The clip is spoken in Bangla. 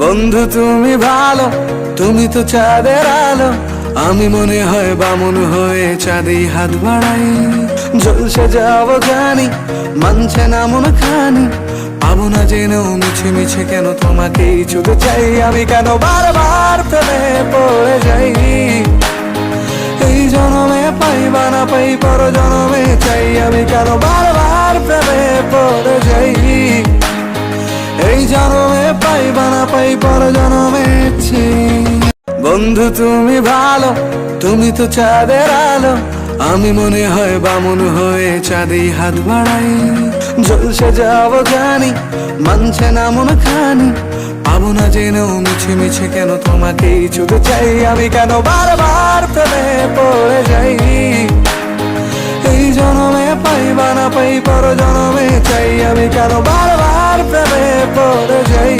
বন্ধু তুমি ভালো, তুমি তো চাঁদের আলো। আমি মনে হয় বামন হয়ে চাঁদেই হাত বাড়াই। ঝলসে যাবো জানি, মানছে না মন খানি। পাবো না জেনেও মিছে মিছে কেন তোমাকেই ছুতে চাই। আমি কেন বারবার প্রেমে পড়ে যাই। এই জনমে পাই বা না পাই, পর জনমে চাই। আমি কেন বারবার প্রেমে পড়ে যাই। এই জনমে পাই বা না পাই, পর জনমে চাই। বন্ধু তুমি ভালো, তুমি তো চাঁদের আলো। আমি মনে হয় বামন হয়ে চাঁদেই হাত বাড়াই। ঝলসে যাবো জানি, মানছে না মন খানি। পাবো না জেনেও মিছে মিছে কেন তোমাকেই ছুতে চাই। আমি কেন বারবার প্রেমে পড়ে যাই। এই জনমে পাই বা না পাই, পর জনমে চাই। আমি কেন বারবার প্রেমে পড়ে যাই।